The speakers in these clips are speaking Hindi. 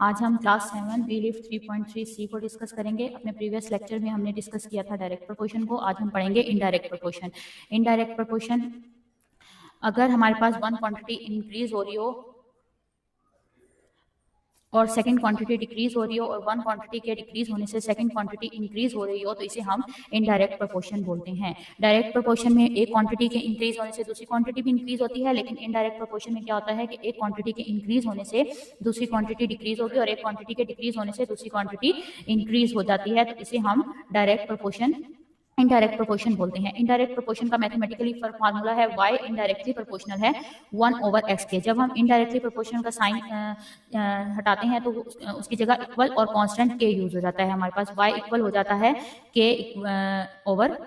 आज हम क्लास 7 वी लिफ्ट 3.3 सी को डिस्कस करेंगे। अपने प्रीवियस लेक्चर में हमने डिस्कस किया था डायरेक्ट प्रोपोर्शन को। आज हम पढ़ेंगे इनडायरेक्ट प्रोपोर्शन। इनडायरेक्ट प्रोपोर्शन, अगर हमारे पास वन क्वांटिटी इंक्रीज हो रही हो और सेकंड क्वांटिटी डिक्रीज हो रही हो और वन क्वांटिटी के डिक्रीज होने से सेकंड क्वांटिटी इंक्रीज हो रही हो तो इसे हम इनडायरेक्ट प्रोपोर्शन बोलते हैं। डायरेक्ट प्रोपोर्शन में एक क्वांटिटी के इंक्रीज होने से दूसरी क्वांटिटी भी इंक्रीज होती है, लेकिन इनडायरेक्ट प्रोपोर्शन में क्या होता है कि एक क्वांटिटी के इंक्रीज होने से दूसरी क्वांटिटी डिक्रीज होगी और एक क्वांटिटी के डिक्रीज होने से दूसरी क्वांटिटी इंक्रीज हो जाती है, तो इसे हम डायरेक्ट प्रोपोर्शन इनडायरेक्ट प्रोपोर्शन बोलते हैं। इनडायरेक्ट प्रोपोर्शन का मैथमेटिकली फार्मूला है y इनडायरेक्टली प्रोपोर्शनल है 1/x के। जब हम इनडायरेक्टली प्रोपोर्शनल का साइन हटाते हैं तो उसकी जगह इक्वल और कांस्टेंट के यूज हो जाता है। हमारे पास y इक्वल हो जाता है k/x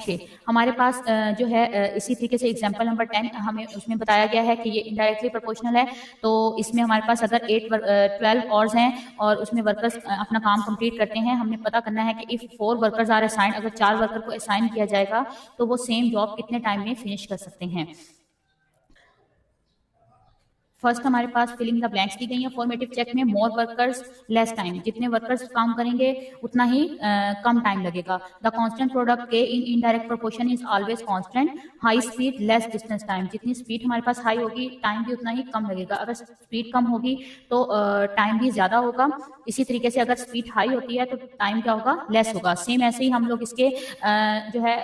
के। हमारे पास जो है इसी तरीके से एग्जांपल नंबर 10 हमें उसमें बताया गया है कि ये इनडायरेक्टली प्रोपोर्शनल है। तो इसमें हमारे पास अगर 12 आवर्स हैं और उसमें वर्कर्स अपना काम कंप्लीट करते हैं, हमने पता करना है कि इफ 4 वर्कर्स आर असाइन, अगर 4 वर्कर को असाइन किया जाएगा तो वो सेम जॉब कितने टाइम में फिनिश कर सकते हैं। फर्स्ट हमारे पास फिलिंग द ब्लैंक्स दी गई है फॉर्मेटिव चेक में। मोर वर्कर्स लेस टाइम, जितने वर्कर्स काम करेंगे उतना ही कम टाइम लगेगा। द कांस्टेंट प्रोडक्ट के in indirect proportion is always constant. High speed less distance time, जितनी स्पीड हमारे पास हाई होगी टाइम भी उतना ही कम लगेगा। अगर स्पीड कम होगी तो टाइम भी ज्यादा होगा। इसी तरीके से अगर स्पीड हाई होती है तो टाइम क्या होगा, लेस होगा। सेम ऐसे ही हम लोग इसके जो है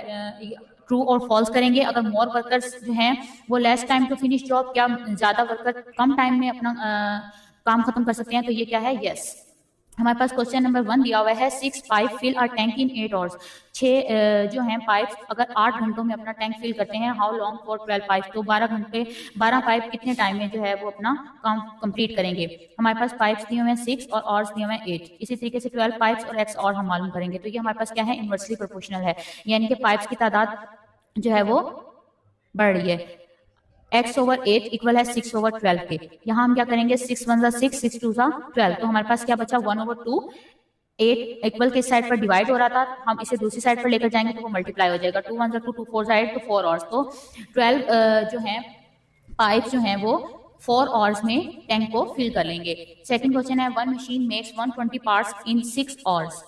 ट्रू और फॉल्स करेंगे। अगर मोर वर्कर्स जो हैं वो less time to finish job, क्या ज्यादा वर्कर कम टाइम में अपना काम खत्म कर सकते हैं, तो ये क्या है, यस। हमारे पास क्वेश्चन नंबर 1 दिया हुआ है 6 pipe fill a tank in 8 hours. 6 जो हैं पाइप अगर 8 घंटों में अपना टैंक फिल करते हैं, हाउ लॉन्ग फॉर 12 पाइप, तो 12 पाइप कितने टाइम में जो है वो अपना काम कंप्लीट करेंगे। हमारे पास पाइप्स दिए हुए हैं 6 और आवर्स दिए हुए हैं 8। इसी तरीके से 12 पाइप्स और एक्स और हम मालूम करेंगे। तो ये हमारे पास क्या है, इनवर्सली प्रोपोर्शनल है, यानी कि पाइप्स की तादाद जो है वो बढ़ रही है। x/8 इक्वल है 6/12 के। यहाँ हम क्या करेंगे, 6 1 6 6 2 12, तो हमारे पास क्या बचा 1/2। 8 इक्वल के साइड पर डिवाइड हो रहा था, हम इसे दूसरी साइड पर लेकर जाएंगे तो वो मल्टीप्लाई हो जाएगा। 2 1 2 2 4 8 तो 4 आवर्स। तो 12 जो है पाइप जो है वो 4 आवर्स में टैंक को फिल कर लेंगे। सेकंड क्वेश्चन है 1 machine makes 120 parts in 6 hours.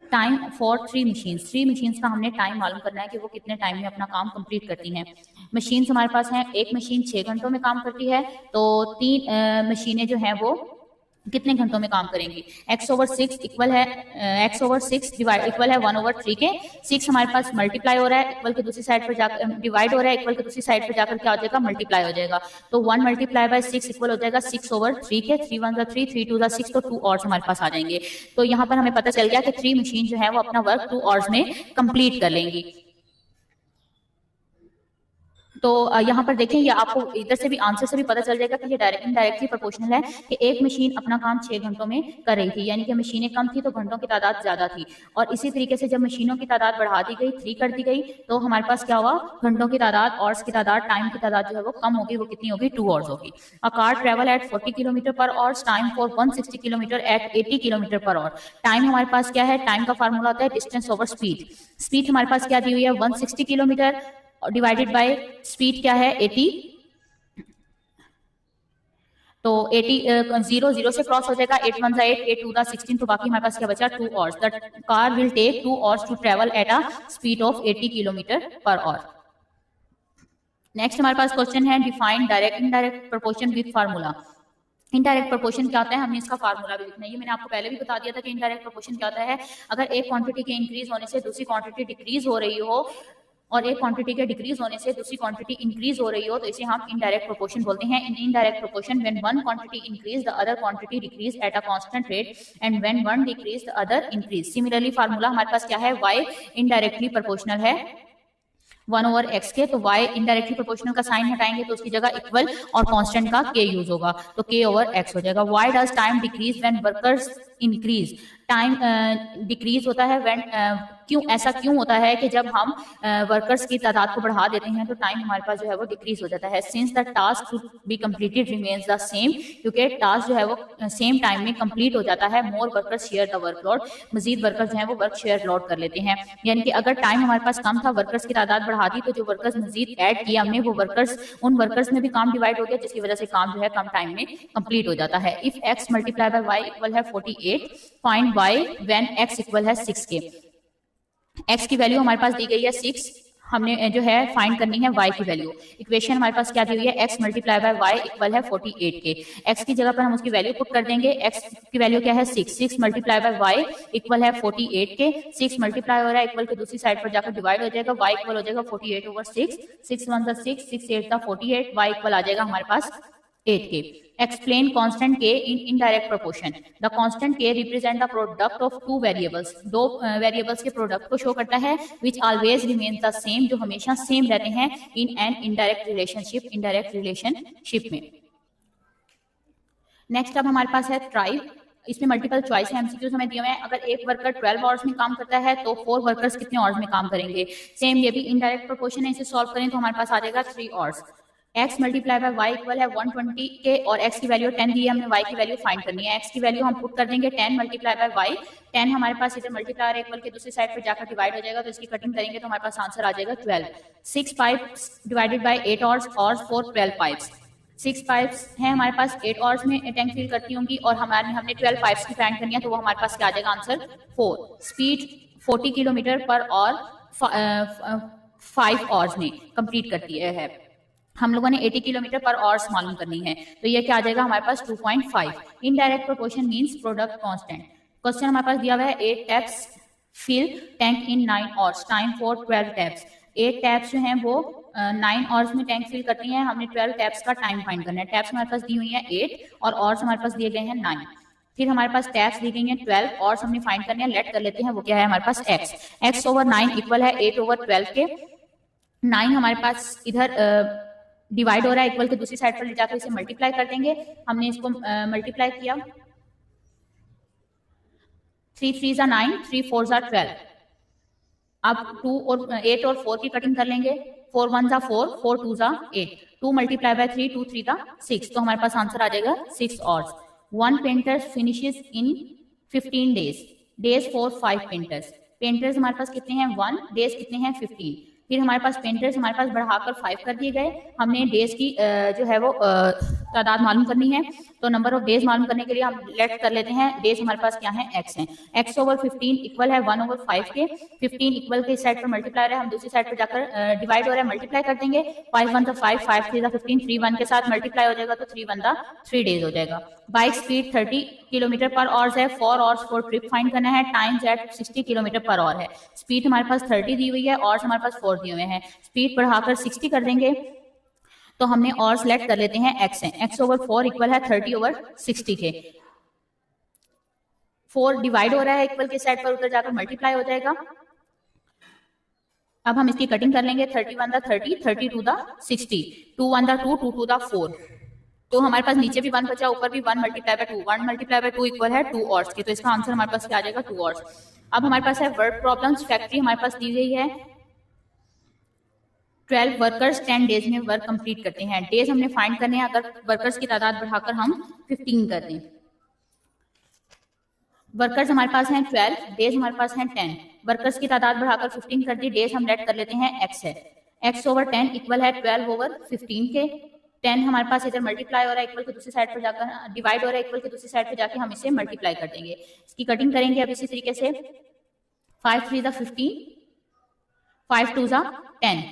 Time for 3 machines. 3 machines का हमने टाइम मालूम करना है कि वो कितने टाइम में अपना काम कंप्लीट करती हैं। मशीन्स हमारे पास हैं, एक मशीन 6 घंटों में काम करती है, तो 3 मशीनें जो हैं वो कितने घंटों में काम करेंगी। x/6 इक्वल है x/6 डिवाइड इक्वल है 1/3 के। 6 हमारे पास मल्टीप्लाई हो रहा है, इक्वल के दूसरी साइड पर जाकर डिवाइड हो रहा है, इक्वल के दूसरी साइड पर जाकर क्या हो जाएगा, मल्टीप्लाई हो जाएगा। तो 1 मल्टीप्लाई बाय 6 इक्वल हो जाएगा 6/3 के। 3 1 3 3 2 6 तो 2 आवर्स हमारे पास आ जाएंगे। तो यहाँ पर हमें पता चल गया कि 3 मशीन जो है वो अपना वर्क 2 आवर्स में कंप्लीट कर लेंगी। तो यहाँ पर देखें, ये आपको इधर से भी आंसर से भी पता चल जाएगा कि ये इनडायरेक्टली प्रोपोर्शनल है कि एक मशीन अपना काम 6 घंटों में कर रही थी, यानी कि मशीनें कम थी तो घंटों की तादाद ज्यादा थी। और इसी तरीके से जब मशीनों की तादाद बढ़ा दी गई, 3 कर दी गई, तो हमारे पास क्या हुआ, घंटों की तादाद, आवर्स की तादाद, टाइम की तादाद जो है वो कम होगी। वो कितनी होगी, 2 आवर्स होगी। A car travel at 40 kilometre per hour, time for 160 kilometre at 80 kilometre per hour. Time हमारे पास क्या है, टाइम का फार्मूला होता है डिस्टेंस ओवर स्पीड। स्पीड हमारे पास क्या दी हुई है, 160 किलोमीटर डिवाइडेड बाय स्पीड क्या है, 80। तो 80 0 0 से क्रॉस हो जाएगा, 8 1 8 8 2 16, तो बाकी हमारे पास क्या बचा, 2 hours. The car will take 2 hours to travel at a speed of 80 kilometre per hour. Next हमारे पास क्वेश्चन है define direct indirect proportion with formula. Indirect proportion क्या होता है, हमने इसका फार्मूला भी लिखना है। ये मैंने आपको पहले भी बता दिया था कि इनडायरेक्ट प्रोपोर्शन क्या होता है। अगर एक क्वांटिटी के इंक्रीज होने से दूसरी क्वांटिटी डिक्रीज हो रही हो और एक क्वांटिटी के डिक्रीज होने से दूसरी क्वांटिटी इंक्रीज हो रही हो, तो इसे हम इनडायरेक्ट प्रोपोर्शन बोलते हैं। In indirect proportion when one quantity increase the other quantity decrease at a constant rate and when one decrease the other increase. Similarly formula हमारे पास क्या है, y इनडायरेक्टली प्रोपोर्शनल है 1/x के। तो y इनडायरेक्टली प्रोपोर्शनल का साइन हटाएंगे तो उसकी जगह इक्वल और कांस्टेंट का k यूज होगा, तो k/x हो जाएगा। Why does time decrease when workers increase, time decrease होता है व्हेन ऐसा क्यों होता है कि जब हम वर्कर्स की तादाद को बढ़ा देते हैं तो टाइम हमारे पास जो है वो डिक्रीज हो जाता है। Since the task to be completed remains the same, क्योंकि टास्क जो है वो सेम टाइम में कंप्लीट हो जाता है। More workers share the workload, मजीद वर्कर्स जो है वो वर्क शेयर लोड कर लेते हैं। यानी कि अगर टाइम हमारे पास कम था, वर्कर्स की तादाद बढ़ा दी, तो जो वर्कर्स मजीद ऐड किया हमने, वो वर्कर्स, उन वर्कर्स में भी काम डिवाइड हो गया, जिसकी वजह से काम जो है कम टाइम में कंप्लीट हो जाता है। If x multiply by y equal है 48, find y when x equal है 6 के। x की वैल्यू हमारे पास दी गई है 6, हमने जो है फाइंड करनी है y की वैल्यू। इक्वेशन हमारे पास क्या दी हुई है, x multiply by y equal है 48 के। x की जगह पर हम उसकी वैल्यू पुट कर देंगे। x की वैल्यू क्या है 6, 6 मल्टीप्लाई बाय y इक्वल है 48 के। 6 मल्टीप्लाई हो रहा है, इक्वल के दूसरी साइड पर जाकर डिवाइड हो जाएगा, y इक्वल हो जाएगा 48 ओवर 6, 6 1 6, 6 8 48, y इक्वल आ जाएगा हमारे पास 8 के। Explain constant k in indirect proportion. The constant k represent the product of two variables, दो वेरिएबल्स के प्रोडक्ट को शो करता है, which always remains the same, जो हमेशा सेम रहते हैं, in an indirect relationship, indirect relationship में। नेक्स्ट अब हमारे पास है ट्राइब। इसमें मल्टीपल चॉइस है, एमसीक्यूज हमें दिए हुए हैं। अगर एक वर्कर 12 आवर्स में काम करता है तो 4 वर्कर्स कितने आवर्स में काम करेंगे। सेम ये भी इनडायरेक्ट प्रोपोर्शन है, इसे सॉल्व करें तो हमारे पास आ जाएगा 3 hours. x multiply by y equal है 120 के, और x की वैल्यू 10 दी है, हमने y की वैल्यू फाइंड करनी है। x की वैल्यू हम पुट कर देंगे 10 मल्टीप्लाई बाय y, 10 हमारे पास इधर मल्टीप्लाई और इक्वल के दूसरी साइड पर जाकर डिवाइड हो जाएगा, तो इसकी कटिंग करेंगे तो हमारे पास आंसर आ जाएगा 12। 6 पाइप्स डिवाइडेड बाय 8 आवर्स और 4 12 पाइप्स। 6 पाइप्स हैं हमारे पास, 8 आवर्स में टैंक फिल करती होंगी, और हमने 12 पाइप्स की फाइंड करनी है, तो वो हमारे पास क्या आ जाएगा आंसर 4। स्पीड 40 किलोमीटर पर और 5 आवर्स में कंप्लीट करती है। हम लोगों ने 80 किलोमीटर पर आवर्स मालूम करनी है, तो ये क्या आ जाएगा हमारे पास 2.5। Indirect proportion means product constant. Question हमारे पास दिया हुआ है 8 taps fill tank in 9 hours, time for 12 taps. 8 taps जो हैं वो 9 आवर्स में टैंक फिल करती हैं, हमने 12 टैप्स का टाइम फाइंड करना है। टैप्स हमारे पास दी हुई है 8 और आवर्स हमारे पास दिए गए हैं 9। फिर हमारे पास टैप्स दी गई हैं 12 और हमने फाइंड करने हैं, लेट कर लेते हैं, वो क्या है हमारे पास x ओवर 9 इक्वल है 8 ओवर 12 के। 9 हमारे पास इधर डिवाइड हो रहा है, इक्वल के दूसरी साइड पर ले जाकर इसे मल्टीप्लाई कर देंगे। हमने इसको मल्टीप्लाई किया, 3 3 9, 3 4 12। अब 2 और 8 और 4 की कटिंग कर लेंगे, 4 1 4, 4 2 8, 2 मल्टीप्लाई बाय 3, 2 3 6, तो हमारे पास आंसर आ जाएगा 6 hours. 1 painter finishes in 15 days, days for 5 painters. Painters हमारे पास कितने हैं 1, डेज कितने हैं 15। फिर हमारे पास पेंटर्स हमारे पास बढ़ाकर 5 कर दिए गए। हमने डेज की जो है वो तादाद मालूम करनी है, तो नंबर ऑफ डेज मालूम करने के लिए हम लेट कर लेते हैं। डेज हमारे पास क्या है x है, x ओवर 15 इक्वल है 1 ओवर 5 के। 15 इक्वल के इस साइड पर मल्टीप्लाई है, हम दूसरी साइड पर जाकर डिवाइड हो रहा है, मल्टीप्लाई कर देंगे। 5 1 5, 5 3 15, 3 1 के साथ मल्टीप्लाई हो जाएगा, तो 3 1 3 डेज हो जाएगा। Bike speed 30 kilometre per hour है, 4 आवर्स फॉर ट्रिप फाइंड करना है। Time jet 60 kilometre per hour है। स्पीड हमारे पास 30 दी हुई है और हमारे पास 4 दिए हुए हैं। स्पीड बढ़ाकर 60 कर देंगे, तो हमने और सेलेक्ट कर लेते हैं x है। x ओवर 4 इक्वल है 30 ओवर 60 के। 4 डिवाइड हो रहा है, इक्वल के साइड पर उधर जाकर मल्टीप्लाई हो जाएगा। अब हम इसकी कटिंग कर लेंगे, 31 30, 32 60, 2 1 2, 2 2 4। तो हमारे पास नीचे भी 1 बचा, ऊपर भी 1 multiply by 2, 1 multiply by 2 equal है 2 आवर्स के, तो इसका आंसर हमारे पास क्या आ जाएगा 2 आवर्स। अब हमारे पास है वर्क प्रॉब्लम्स। फैक्ट्री हमारे पास दी गई है, 12 वर्कर्स 10 डेज में वर्क कंप्लीट करते हैं। डेज हमने फाइंड करने हैं, अगर वर्कर्स की तादाद बढ़ाकर हम 15 कर दें। वर्कर्स हमारे पास हैं 12, डेज हमारे पास हैं 10। वर्कर्स की तादाद बढ़ाकर 15 कर दी, डेज हम लेट कर लेते हैं x है। x ओवर 10 इक्वल है 12 ओवर 15 के। 10 हमारे पास इधर मल्टीप्लाई हो रहा है, इक्वल के दूसरी साइड पर जाकर डिवाइड हो रहा है, इक्वल के दूसरी साइड पर जाके हम इसे मल्टीप्लाई कर देंगे। इसकी कटिंग करेंगे अब इसी तरीके से, 5 3 15, 5 2 10,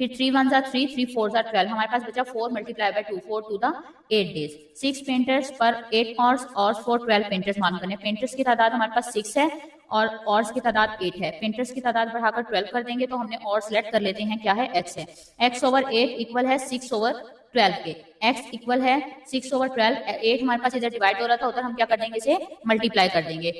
फिर 3 1 3, 3 4 12। हमारे पास बचा 4 मल्टीप्लाई बाय 2, 4 2 8 डेज। 6 पेंटर्स पर 8 आवर्स और 4 12 पेंटर्स मालूम करने। पेंटर्स की तादाद हमारे पास 6 है और आवर्स की तादाद 8 है। पेंटर्स की तादाद बढ़ाकर 12 कर देंगे, तो हमने और सेलेक्ट कर लेते हैं, क्या है x है। x ओवर 8 इक्वल है 6 ओवर 12 के। x इक्वल है 6 ओवर 12, 8 हमारे पास इधर डिवाइड हो रहा था, उधर हम क्या कर देंगे, इसे मल्टीप्लाई कर देंगे।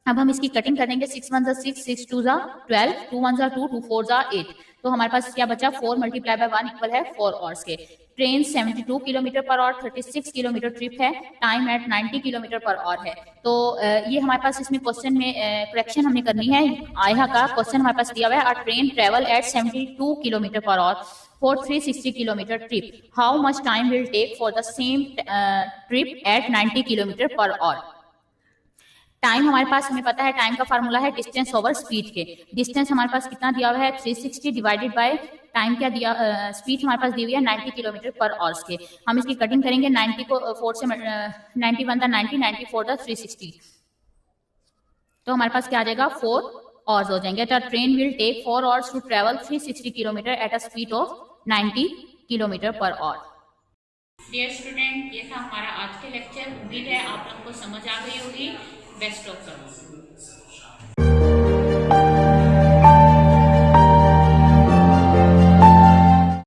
अब हम इसकी कटिंग कर देंगे, 6 1 6, 6 2 12, 2 1 2, 2 4 8। तो हमारे पास क्या बचा, 4 मल्टीप्लाई बाय 1 इक्वल है 4 आवर्स के। Train 72 kilometre per hour, 36 kilometre trip है, time at 90 kilometre per hour है। तो ये हमारे पास इसमें क्वेश्चन में करेक्शन हमने करनी है। आया का क्वेश्चन हमारे पास दिया हुआ है, अ train travel eight 72 kilometre per our for 360 kilometer trip. How much time will take for the same trip at 90 kilometer per hour? Time हमारे पास, हमें पता है टाइम का फार्मूला है डिस्टेंस ओवर स्पीड के। डिस्टेंस हमारे पास कितना दिया हुआ है 360 डिवाइडेड बाय टाइम क्या दिया, स्पीड हमारे पास दी हुई है 90 किलोमीटर पर आवर्स के। हम इसकी कटिंग करेंगे, 90 को 4 से 90 वन द 90, 90 4 द 360, तो हमारे पास क्या आ जाएगा 4 आवर्स हो जाएंगे। तो train will take 4 hours to travel 360 kilometre at a speed of 90 kilometre per hour. Dear student, ये था हमारा आज के लेक्चर। उम्मीद है आप लोगों को समझ आ गई होगी। Best of luck.